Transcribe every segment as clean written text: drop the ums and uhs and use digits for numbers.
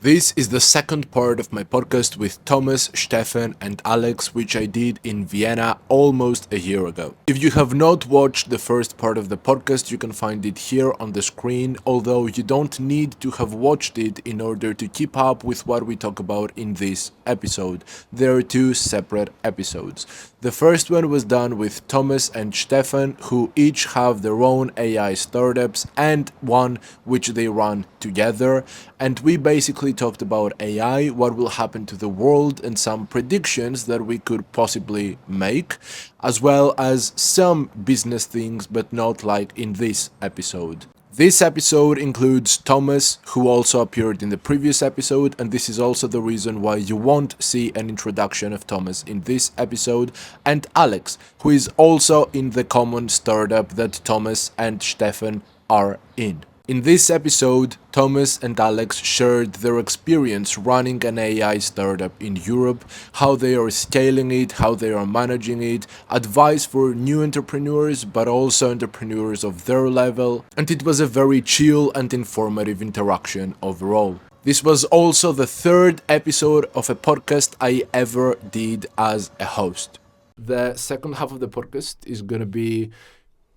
This is the second part of my podcast with Thomas, Stefan, and Alex, which I did in Vienna almost a year ago. If you have not watched the first part of the podcast, you can find it here on the screen, although you don't need to have watched it in order to keep up with what we talk about in this episode. There are two separate episodes. The first one was done with Thomas and Stefan, who each have their own AI startups and one which they run together. And we basically talked about AI, what will happen to the world, and some predictions that we could possibly make, as well as some business things, but not like in this episode. This episode includes Thomas, who also appeared in the previous episode, and this is also the reason why you won't see an introduction of Thomas in this episode, and Alex, who is also in the common startup that Thomas and Stefan are in. In this episode, Thomas and Alex shared their experience running an AI startup in Europe, how they are scaling it, how they are managing it, advice for new entrepreneurs, but also entrepreneurs of their level, and it was a very chill and informative interaction overall. This was also the third episode of a podcast I ever did as a host. The second half of the podcast is going to be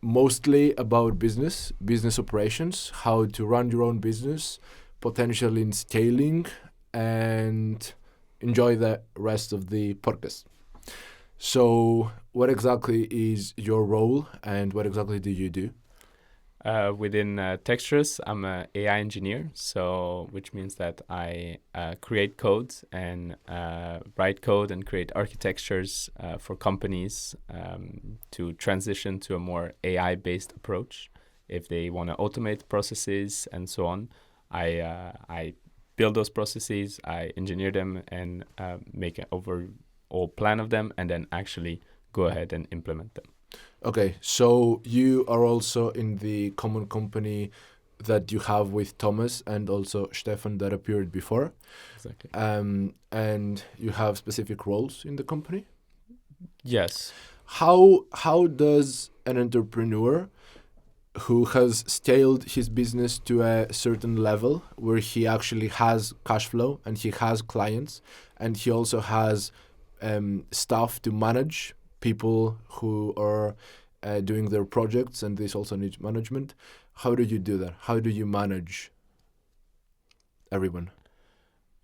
mostly about business operations, how to run your own business, potential in scaling, and enjoy the rest of the podcast. So what exactly is your role and what exactly do you do? Within Textures, I'm an AI engineer, which means that I create code and write code and create architectures for companies to transition to a more AI-based approach. If they want to automate processes and so on, I build those processes, I engineer them, and make an overall plan of them, and then actually go ahead and implement them. Okay, so you are also in the common company that you have with Thomas and also Stefan that appeared before. Exactly. And you have specific roles in the company? Yes. How does an entrepreneur who has scaled his business to a certain level where he actually has cash flow and he has clients and he also has staff to manage, people who are doing their projects, and this also needs management. How do you do that? How do you manage everyone?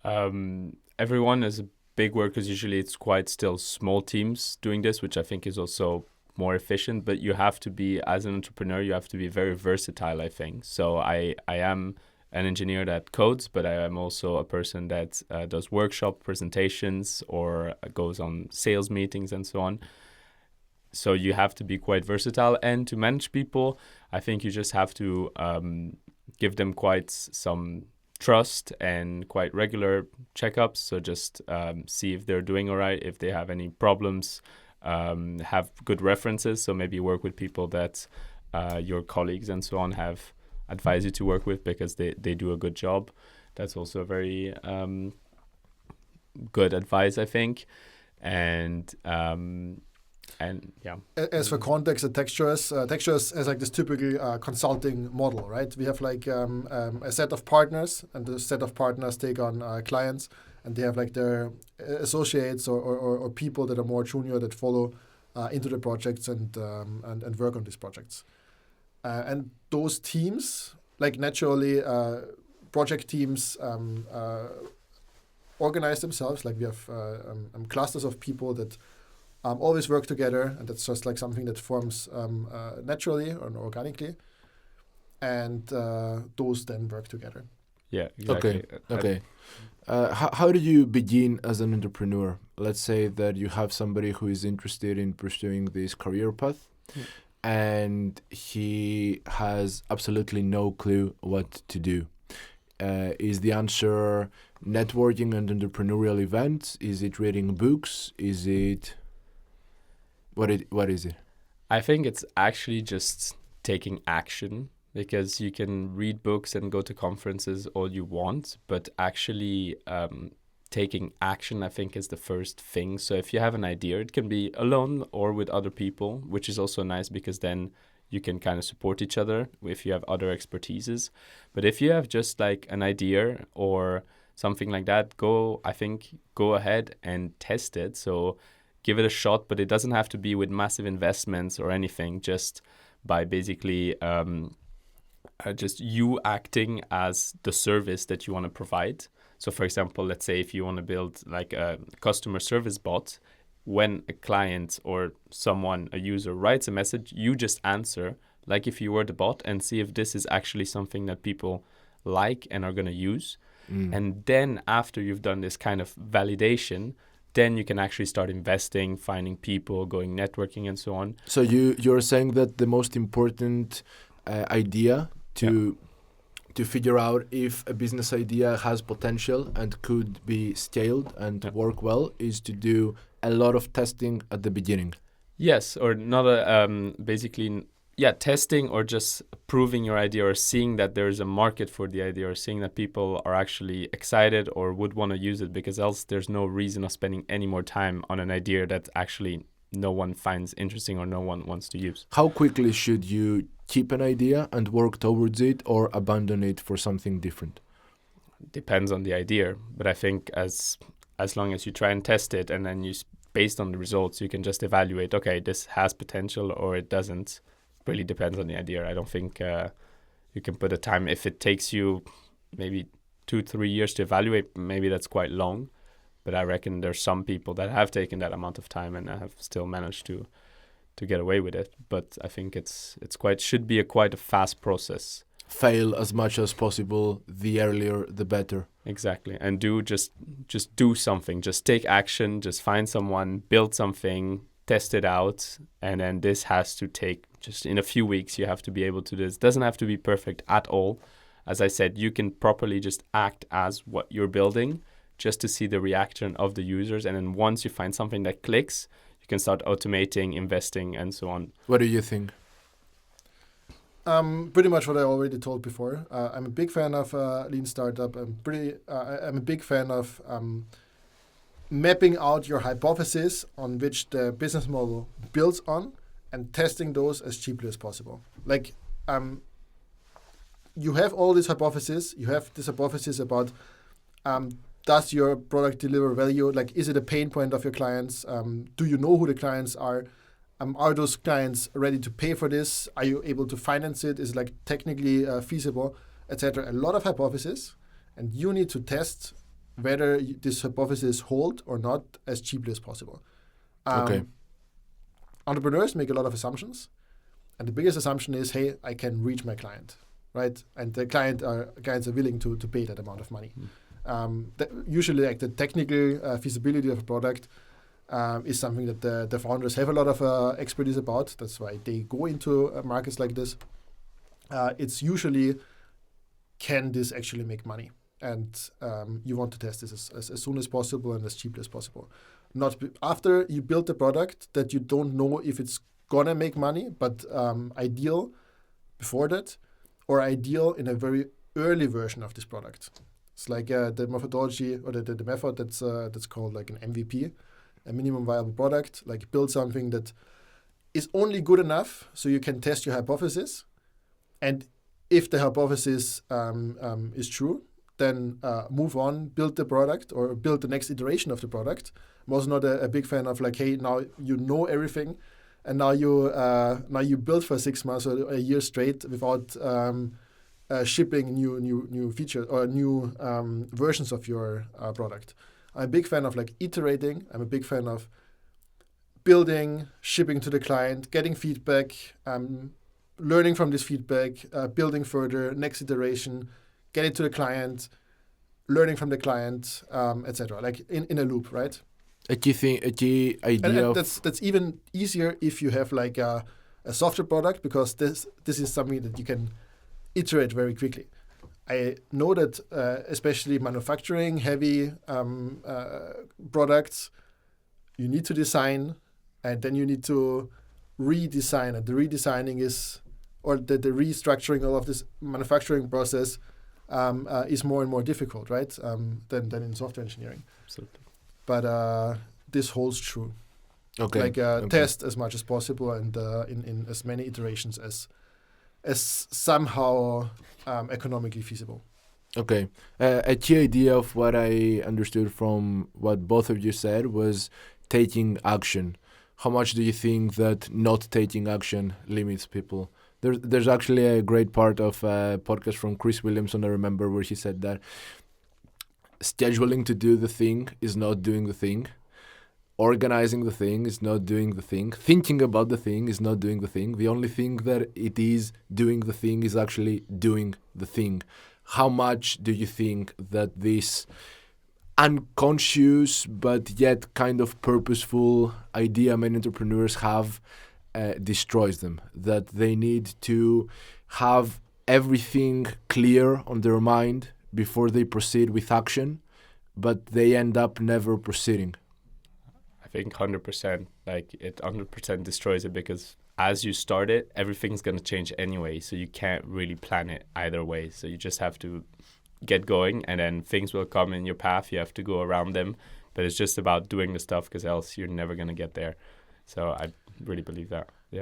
Everyone is a big word because usually it's quite still small teams doing this, which I think is also more efficient. But you have to be, as an entrepreneur, you have to be very versatile, I think. So I am an engineer that codes, but I am also a person that does workshop presentations or goes on sales meetings and so on. So you have to be quite versatile, and to manage people, I think you just have to give them quite some trust and quite regular checkups. So just see if they're doing all right, if they have any problems, have good references. So maybe work with people that your colleagues and so on have advised you to work with because they do a good job. That's also a very good advice, I think. And yeah. As for context, at Textures is like this typical consulting model, right? We have like a set of partners, and the set of partners take on clients, and they have like their associates or people that are more junior that follow into the projects and work on these projects. And those teams, like naturally, project teams organize themselves. Like we have clusters of people that always work together, and that's just like something that forms naturally or organically, and those then work together. Yeah, exactly. Okay. How do you begin as an entrepreneur? Let's say that you have somebody who is interested in pursuing this career path, and he has absolutely no clue what to do. Is the answer networking and entrepreneurial events? Is it reading books? Is it... What is it? I think it's actually just taking action, because you can read books and go to conferences all you want, but actually taking action, I think, is the first thing. So if you have an idea, it can be alone or with other people, which is also nice because then you can kind of support each other if you have other expertises. But if you have just like an idea or something like that, go ahead and test it. So give it a shot, but it doesn't have to be with massive investments or anything, just by basically just you acting as the service that you want to provide. So for example, let's say if you want to build like a customer service bot, when a client or someone, a user writes a message, you just answer like if you were the bot and see if this is actually something that people like and are going to use. And then after you've done this kind of validation, then you can actually start investing, finding people, going networking and so on. So you're saying that the most important idea to figure out if a business idea has potential and could be scaled and work well is to do a lot of testing at the beginning. Yes, or not testing or just proving your idea or seeing that there's a market for the idea or seeing that people are actually excited or would want to use it, because else there's no reason of spending any more time on an idea that actually no one finds interesting or no one wants to use. How quickly should you keep an idea and work towards it or abandon it for something different? Depends on the idea, but I think as long as you try and test it and then based on the results, you can just evaluate, okay, this has potential or it doesn't. Really depends on the idea. I don't think you can put a time. If it takes you maybe 2-3 years to evaluate, maybe that's quite long. But I reckon there's some people that have taken that amount of time and have still managed to get away with it. But I think should be quite a fast process. Fail as much as possible. The earlier, the better. Exactly. And just do something. Just take action. Just find someone, build something, test it out, and then this has to take just in a few weeks. You have to be able to do this. It doesn't have to be perfect at all. As I said, you can properly just act as what you're building just to see the reaction of the users. And then once you find something that clicks, you can start automating, investing, and so on. What do you think? Pretty much what I already told before. I'm a big fan of lean startup. I'm a big fan of mapping out your hypothesis on which the business model builds on and testing those as cheaply as possible. Like, you have all these hypotheses. You have this hypothesis about does your product deliver value? Like, is it a pain point of your clients? Do you know who the clients are? Are those clients ready to pay for this? Are you able to finance it? Is it like technically feasible, etc.? A lot of hypotheses, and you need to test whether this hypothesis hold or not as cheaply as possible. Okay. Entrepreneurs make a lot of assumptions, and the biggest assumption is, hey, I can reach my client, right? And the clients are willing to pay that amount of money. Usually, like the technical feasibility of a product is something that the founders have a lot of expertise about. That's why they go into markets like this. It's usually, can this actually make money? And you want to test this as soon as possible and as cheaply as possible. Not after you build the product that you don't know if it's gonna make money, but ideal before that, or ideal in a very early version of this product. It's like the methodology or the method that's called like an MVP, a minimum viable product. Like, build something that is only good enough so you can test your hypothesis, and if the hypothesis is true, then move on, build the product or build the next iteration of the product. I'm also not a big fan of like, hey, now you know everything, and now you build for 6 months or a year straight without shipping new features or new versions of your product. I'm a big fan of like iterating. I'm a big fan of building, shipping to the client, getting feedback, learning from this feedback, building further, next iteration, get it to the client, learning from the client, etc. Like in a loop, right? A key idea. And that's even easier if you have like a software product, because this is something that you can iterate very quickly. I know that especially manufacturing heavy products, you need to design and then you need to redesign. And the redesigning or the restructuring of this manufacturing process is more and more difficult, right? Than in software engineering. Absolutely. But this holds true. Okay. Like test as much as possible and in as many iterations as somehow economically feasible. Okay. A key idea of what I understood from what both of you said was taking action. How much do you think that not taking action limits people? There's actually a great part of a podcast from Chris Williamson, I remember, where he said that scheduling to do the thing is not doing the thing. Organizing the thing is not doing the thing. Thinking about the thing is not doing the thing. The only thing that it is doing the thing is actually doing the thing. How much do you think that this unconscious but yet kind of purposeful idea many entrepreneurs have destroys them? That they need to have everything clear on their mind before they proceed with action, but they end up never proceeding. I think 100%, like it 100% destroys it because as you start it, everything's going to change anyway. So you can't really plan it either way. So you just have to get going and then things will come in your path. You have to go around them. But it's just about doing the stuff because else you're never going to get there. So I really believe that. Yeah.